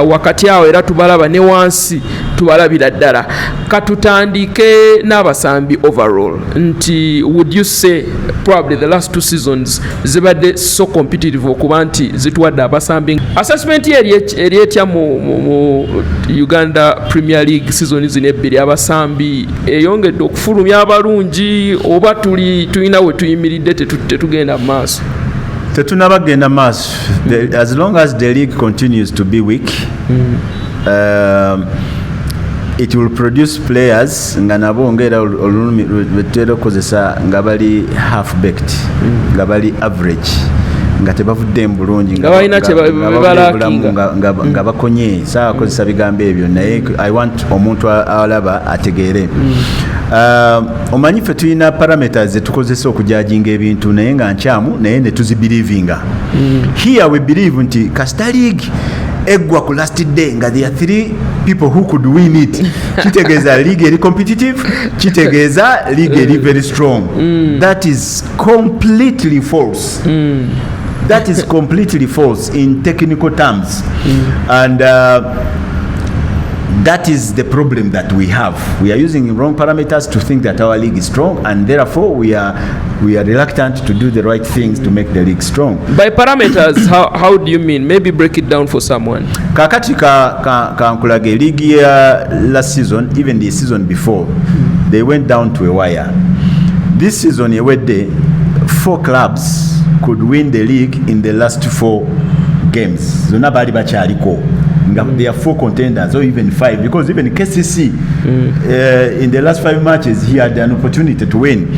wakati awo era tubalaba ne wansi tubalabira ddala. Katutandike n'abasambi overall nti would you say probably the last 2 seasons zibadde so competitive okuba nti zituwadde abasambi assessment eri etya mu Uganda Premier League season zino ebbiri abasambi eyongedde okufulumya abalungi oba tulina we tuyimiridde tetugenda mu maaso? Tetunabagenda maaso. As long as the league continues to be weak, it will produce players nga nabo ngera olulumi lwetera okozesa nga bali half baked, nga bali average, nga tebavudde mbulungi, nga bakonye saa akozesa bigambo ebyo. Naye I want omuntu alaba ategeere. Omanyi ffe tulina parameters zetukozesa okujajinga ebintu naye nga nkyamu naye ne tuzibelievinga. Here we believe nti Kasita League eggwa ku last day nga there are 3 people who could win it. Kitegeeza league eri competitive, kitegeeza league eri very strong. That is completely false. That is completely false in technical terms. And that is the problem that we have. We are using wrong parameters to think that our league is strong, and therefore we are reluctant to do the right things to make the league strong. By parameters, how do you mean? Maybe break it down for someone. Kakati kankulage league year last season, even the season before, they went down to a wire. This season, 4 clubs could win the league in the last 4 games. Zona bali bachaliko. There are 4 contenders, or even 5, because even KCC in the last 5 matches he had an opportunity to win.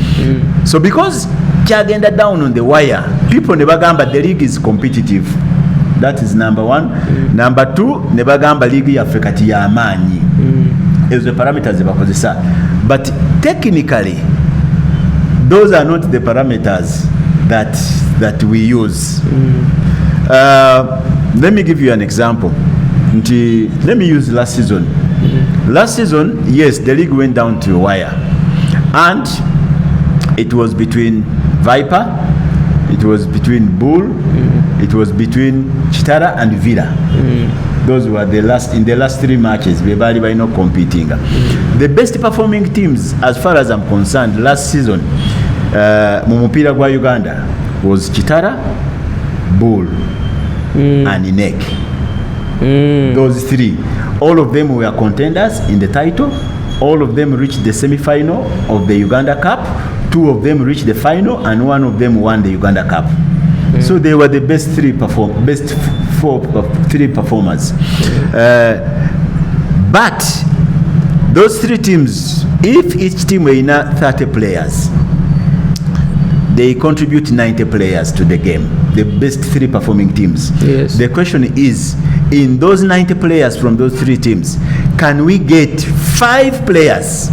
So because kyagenda down on the wire, people nebagamba the league is competitive. That is number 1. Number 2, nebagamba league yaffe kati ya amaanyi. Ezo parameters bakozesa. But technically, those are not the parameters that we use. Let me give you an example. Let me use last season. Last season, yes, the league went down to a wire, and it was between Viper, it was between Bull, it was between Chitara and Villa. Those were in the last 3 matches. We were not competing. The best performing teams, as far as I'm concerned, last season, mumupira gwa Uganda, was Chitara, Bull, and Inek. Those 3, all of them were contenders in the title. All of them reached the semi-final of the Uganda Cup. 2 of them reached the final, and 1 of them won the Uganda Cup. So they were the best 3 performers. But those 3 teams, if each team were in 30 players, they contribute 90 players to the game. The best 3 performing teams. Yes. The question is, in those 90 players from those 3 teams, can we get 5 players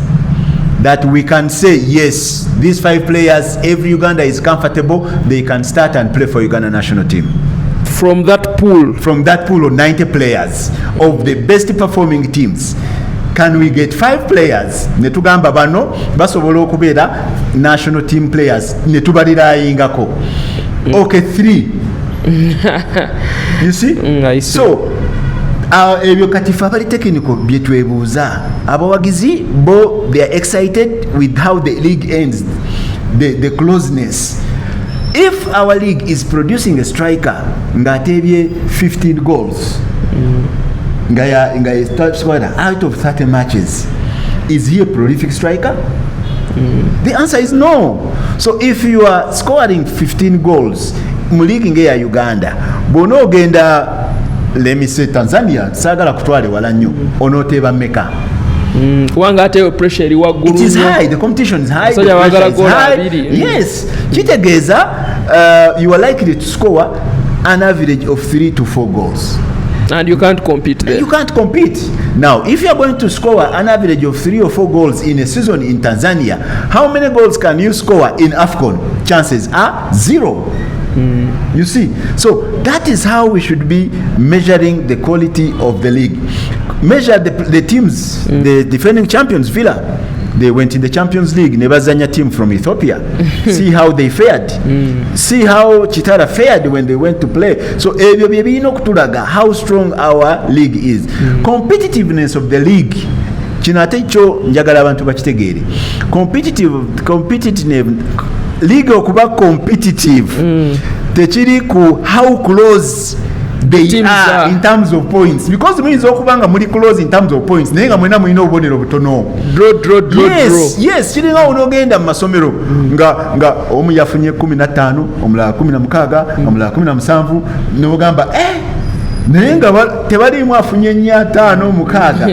that we can say, yes, these 5 players, every Uganda is comfortable, they can start and play for Uganda national team? From that pool? From that pool of 90 players of the best performing teams, can we get 5 players netugamba bano basobola okubeera national team players netubaliraayingako? Okay, 3. You see? I see. So ebyo kati fe abali technical byetwebuuza, abawagizi bo they are excited with how the league ends, the closeness. If our league is producing a striker ng'ateebye 15 goals, Ngaya top scorer out of 30 matches, is he a prolific striker? The answer is no. So if you are scoring 15 goals mu league ngeya Uganda, bono ogenda, let me say Tanzania, sagala kutwale wala nnyo, onoteeba meka. Kubanga ate pressure eri waggulu. It is high, the competition is high, the pressure is high. Yes, kitegeeza you are likely to score an average of 3 to 4 goals. And you can't compete there. You can't compete. Now, if you are going to score an average of 3 or 4 goals in a season in Tanzania, how many goals can you score in AFCON? Chances are 0. You see? So that is how we should be measuring the quality of the league. Measure the teams, the defending champions, Villa. They went in the Champions League, Nebazanya team from Ethiopia. See how they fared. See how Chitara fared when they went to play. So, how strong our league is. Competitiveness of the league. Kinatecho njagala abantu bakitegeere. Competitive league okuba competitive. Tekiri ku how close they are in terms of points, because means okubanga muri close in terms of points nenga mwena mwina obonero butono draw. Yes kiringa onogenda mu masomero nga omu yafunye 15 omulala 16 omulala 17 nogamba nenga tebali mu afunye 5 mukaaga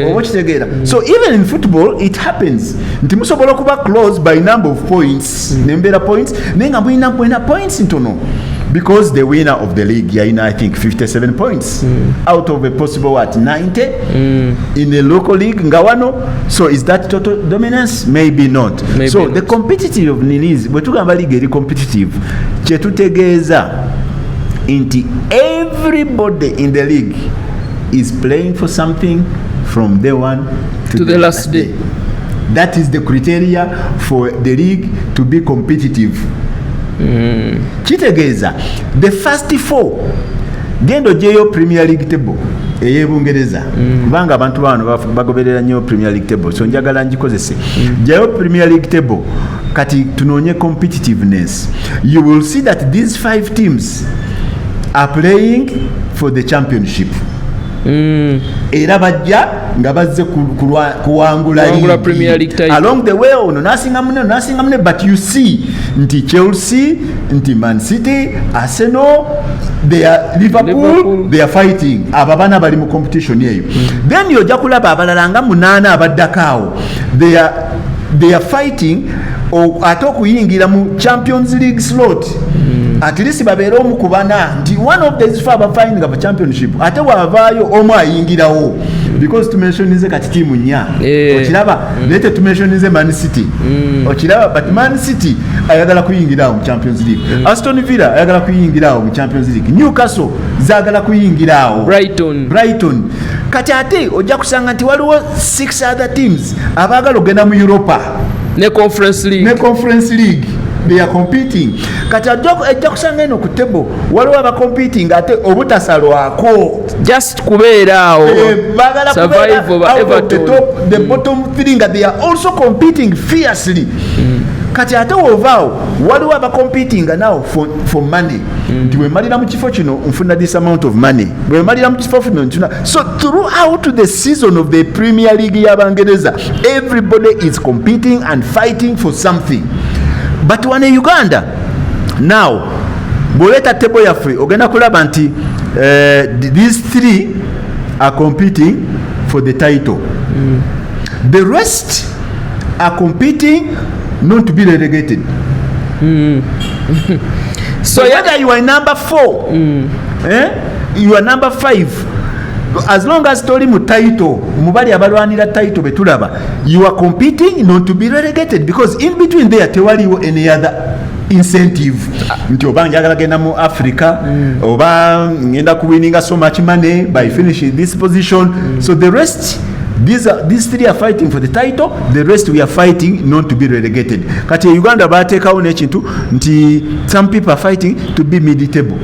obo kitegeera. So even in football it happens nti musobola kuba close by number of points nembera points nenga mwina points ntono. Because the winner of the league, I think 57 points out of a possible 90 in a local league, Ngawano. So is that total dominance? Maybe not. So the competitive of Niliz, we're talking about league competitive. Chetutegeza into everybody in the league is playing for something from day 1 to the last day. That is the criteria for the league to be competitive. kitegeeza the first 4 gendo jeyo Premier League table ey'Ebungereza kubanga abantu bano bagoberera nnyo Premier League table so njagala ngikozese jeyo Premier League table kati tunoonye competitiveness you will see that these 5 teams are playing for the championship era bajja nga bazze kuwangula Premier League title along the way ono nasinga mune but you see nti Chelsea nti Man City Arsenal they are Liverpool they are fighting ababana bali mu competition yeyo then yojja kulaba abalala nga 8 abaddakaawo they are fighting ate okuyingira mu Champions League slot at least babeera omu ku bana nti one of these 5 are fighting for championship ate wavaayo omu ayingirawo because to mention is kati tiimu nnya okiraba lete to mention is Man City okiraba but Man City ayagala kuyingira mu Champions League Aston Villa ayagala kuyingira mu Champions League Newcastle zagala kuyingira Brighton kati ate ojja kusanga nti waliwo 6 other teams abagala ogenda mu Europa ne Conference League they are competing kati ajja kusanga eno ku table waliwo aba competing ate obutasalwako just kubeeraawo survive over Everton the bottom 3 nga they are also competing fiercely kati ate wovaawo waliwo aba competing now for money nti wemalira mu kifo kino nfuna this amount of money wemalira mu kifo kino nfuna so throughout the season of the Premier League y'Abangereza everybody is competing and fighting for something but when Uganda now boleta table yaffe ogenda kulaba nti these 3 are competing for the title the rest are competing not to be relegated so whether you are number 4 you are number 5 as long as toli mu title mubali abalwanira title betulaba you are competing not to be relegated because in between there tewaliwo any other incentive nti oba njagala genda mu Africa oba ngenda kuwininga so much money by finishing this position so the rest these 3 are fighting for the title the rest we are fighting not to be relegated kati Uganda bateekawo n'ekintu nti some people are fighting to be mid-table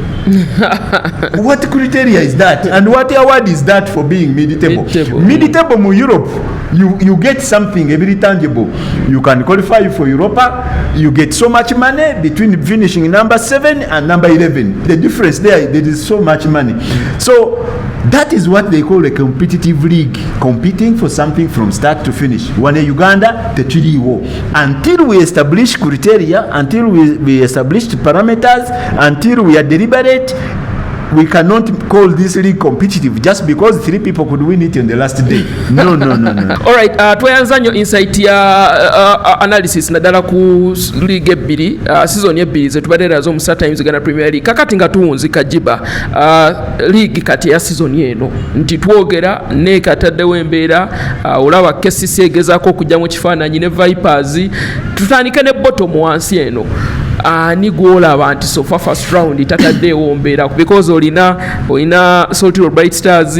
what criteria is that and what award is that for being mid-table mu Europe you get something very tangible you can qualify for Europa you get so much money between finishing number 7 and number 11 the difference there is so much money so that is what they call a competitive league competing for something from start to finish when Uganda tetiriwo until we establish criteria until we establish parameters until we are deliberate we cannot call this league competitive just because 3 people could win it on the last day no all right tweyanza nnyo insight ya analysis naddala ku league ebbiri season ebbiri zetubadde nazo mu Times Uganda Premier League kakati nga tuwunzika jiba league kati ya season eno nti twogera ne kataddewo embeera olaba KCC egezaako okujja mu kifaananyi ne Vipers tutandike ne bottom wansi eno ani gwolaba nti so far first round tataddeewo mbeera because olina Salty Bright Stars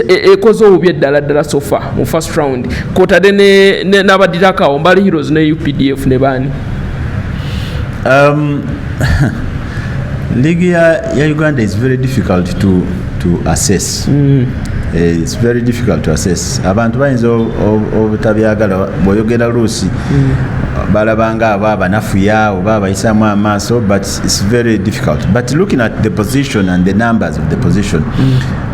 ekoze obubi eddala so far mu first round kotadde n'abaddirakawo Mbale Heroes ne UPDF ne baani league ya Uganda is very difficult to assess it's very difficult to assess abantu bayinza obutabyagala bw'oyogera luusi balabanga abo abanafuya oba abayisaamu amaaso but it's very difficult but looking at the position and the numbers of the position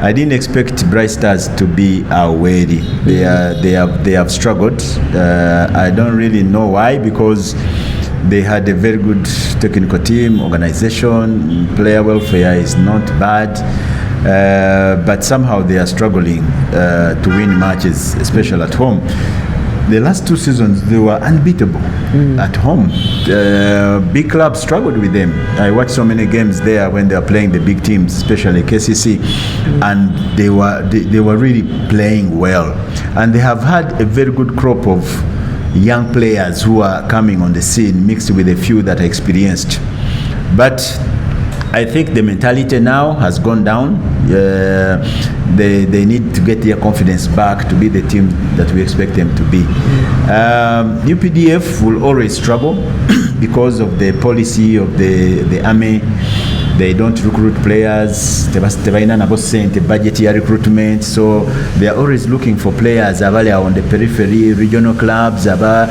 I didn't expect Bright Stars to be aware they have struggled I don't really know why because they had a very good technical team organization player welfare is not bad but somehow they are struggling to win matches especially at home. The last 2 seasons they were unbeatable at home. Big clubs struggled with them. I watched so many games there when they were playing the big teams, especially KCC, and they were really playing well. And they have had a very good crop of young players who are coming on the scene, mixed with a few that are experienced. But I think the mentality now has gone down. They need to get their confidence back to be the team that we expect them to be. UPDF will always struggle because of the policy of the army. They don't recruit players. Tebaina nabo sente budget ya recruitment, so they are always looking for players abali on the periphery, regional clubs, aba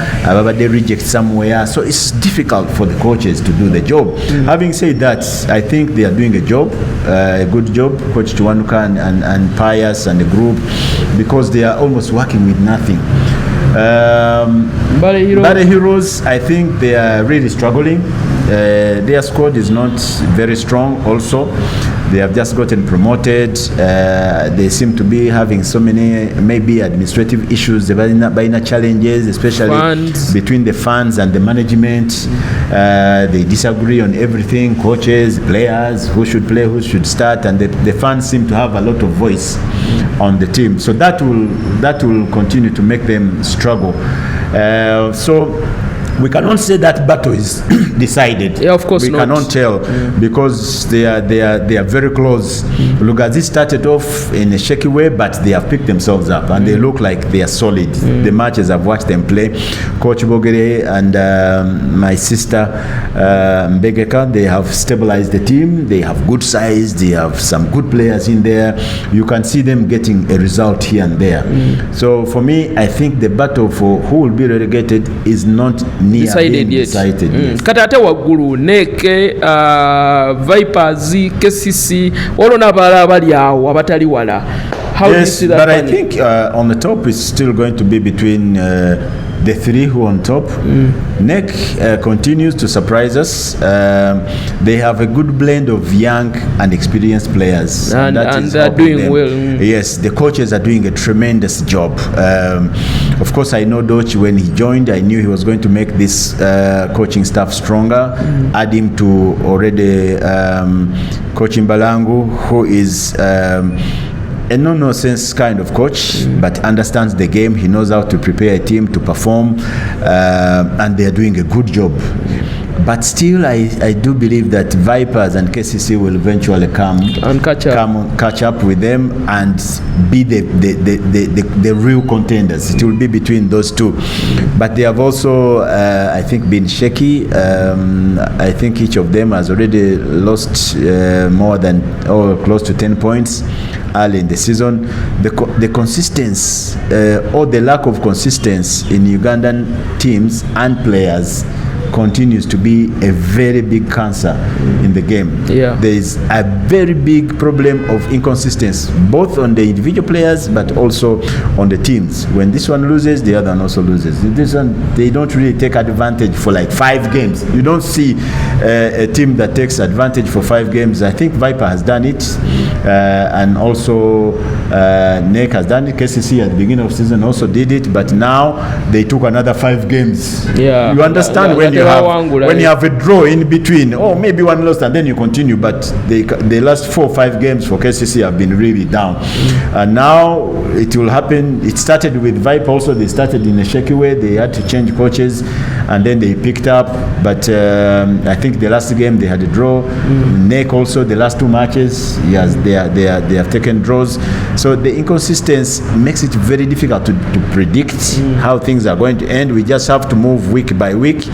they reject somewhere. So it's difficult for the coaches to do the job. Having said that, I think they are doing a good job, Coach Tuwanuka and Pius and the group, because they are almost working with nothing. Bari Heroes, I think they are really struggling. Their squad is not very strong also. They have just gotten promoted. They seem to be having so many maybe administrative issues, baina challenges, especially between the fans and the management. They disagree on everything, coaches, players, who should play, who should start, and the fans seem to have a lot of voice on the team. So that will continue to make them struggle. So we cannot say that battle is decided. Yeah, of course we cannot tell because they are very close. Lugazi started off in a shaky way, but they have picked themselves up and they look like they are solid. The matches I've watched them play, Coach Bogere and my sister Mbegeka, they have stabilized the team. They have good size. They have some good players in there. You can see them getting a result here and there. So for me, I think the battle for who will be relegated is not decided yet. Yes. Katate waggulu Neke Vipers KCC olona bala bali awo abatali wala. How do you see that? But I think on the top it's still going to be between the three who on top. NEC continues to surprise us. They have a good blend of young and experienced players, and they're doing well. Yes, the coaches are doing a tremendous job. Of course, I know Dochi when he joined. I knew he was going to make this coaching staff stronger. Add him to already coaching Balangu, who is a no-nonsense kind of coach, but understands the game. He knows how to prepare a team to perform, and they are doing a good job. But still, I do believe that Vipers and KCC will eventually come and catch up with them and be the real contenders. It will be between those two. But they have also, I think, been shaky. I think each of them has already lost more than or close to 10 points early in the season. The consistency or the lack of consistency in Ugandan teams and players continues to be a very big cancer in the game. Yeah. There is a very big problem of inconsistency, both on the individual players but also on the teams. When this one loses, the other one also loses. This one, they don't really take advantage for like 5 games. You don't see a team that takes advantage for 5 games. I think Viper has done it, and also NEC has done it. KCC at the beginning of the season also did it, but now they took another 5 games. Yeah. You understand when you have a draw in between, or maybe one lost and then you continue, but the last 4 or 5 games for KCC have been really down. And now it will happen. It started with Viper also. They started in a shaky way. They had to change coaches and then they picked up, but I think the last game they had a draw. NEC also, the last 2 matches, yes, they have taken draws. So the inconsistency makes it very difficult to predict how things are going to end. We just have to move week by week.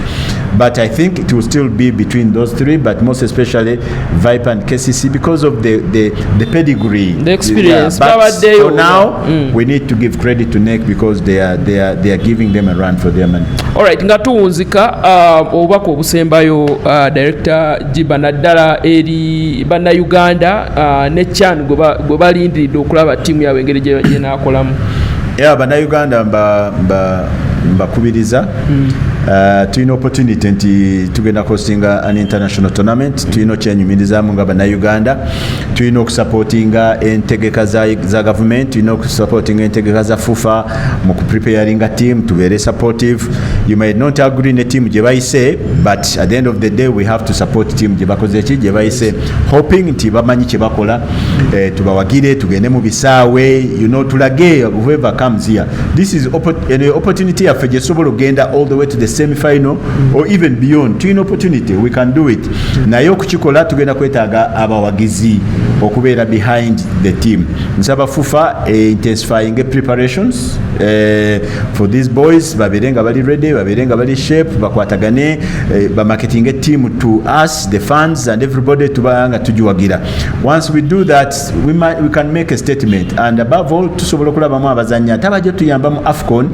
But I think it will still be between those 3, but most especially Viper and KCC because of the pedigree, the experience. Yeah, but for now, we need to give credit to NEC because they are giving them a run for their money. All right, nga tuwunzika obubaka obusembayo director Jiba naddala eri banna Uganda ne Chan gwe balindiridde okulaba ttiimu yaabwe engeri gye naakolamu. Yeah, banna Uganda mbakubiriza. Tulina opportunity nti tugenda hostinga an international tournament. Tulina okyenyumirizaamu nga bannayuganda. Tulina okusupportinga entegeka za government. Tulina okusupportinga entegeka za FUFA mu kupreparinga team tubeere supportive. You might not agree ne team gye bayise, but at the end of the day we have to support team gye bakoze ki gye bayise, hoping nti bamanyi kye bakola. Tubawagire tugende mu bisaawe, tulage whoever comes here. This is an opportunity yaffe gye tusobola okugenda all the way to the semi-final or even beyond. Twin opportunity, we can do it. Naye okukikola tugenda kwetaaga abawagizi okubeera behind the team. Nsaba FUFA intensifying preparations for these boys, babeere nga bali ready, babeere nga bali shape, bakwatagane, bamarketing team to us, the fans and everybody tubanga tujiwagira. Once we do that, we can make a statement, and above all tusobola okulabamu abazanyi atabajja tuyamba mu AFCON,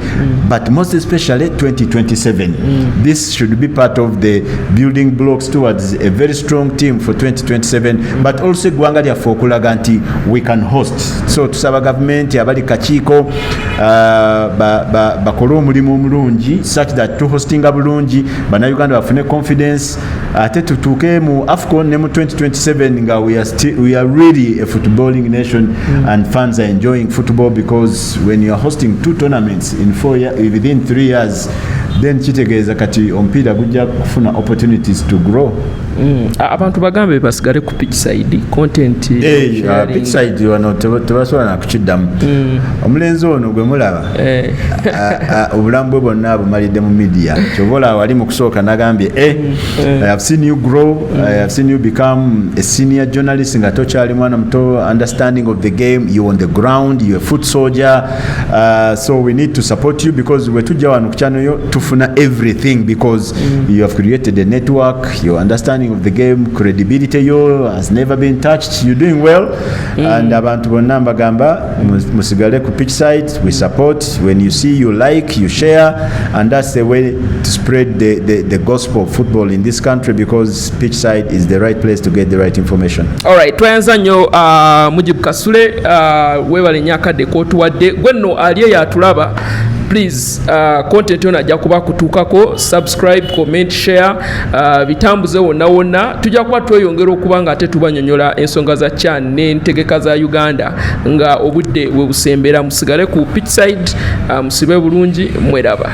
but most especially 2027. This should be part of the building blocks towards a very strong team for 2027, but also gwanga lyaffe okulaga nti we can host. So tusaba government abali kakiiko bakole omulimu omulungi such that to hostinga bulungi bannayuganda bafune confidence ate tutuuke mu AFCON ne mu 2027 nga we are really a footballing nation and fans are enjoying football, because when you are hosting 2 tournaments in 4 years, within 3 years, then kitegeeza kati omupiira gujja kufuna opportunities to grow. Abantu bagambe basigale ku pitch side content pitch side wano tebasobola nakukiddamu. Omulenzi ono gwe mulaba obulamu bwe bwonna bumalidde mu media. Kyobola wali mu kusooka nagambye I have seen you grow, I have seen you become a senior journalist nga tokyali mwana muto, understanding of the game, you on the ground, you a foot soldier, so we need to support you, because we tujja wano ku channel yo tufuna everything, because you have created a network, your understanding of the game, credibility yo has never been touched. You're doing well, and abantu bonna mbagamba musigale ku pitch side, we support. When you see, you like, you share, and that's the way to spread the gospel of football in this country, because pitch side is the right place to get the right information. All right, twayanza nnyo Mujib Kasule, webale nyakadde kotuwadde gwenno aliye yatulaba. Please, content yona ajja kuba kutuukako, subscribe, comment, share, bitambuze wonna tujja kuba tweyongera okuba nga ate tubanyonyola ensonga za CHAN n'entegeka za Uganda nga obudde we busembera. Musigale ku pitch side, musibe bulungi, mweraba.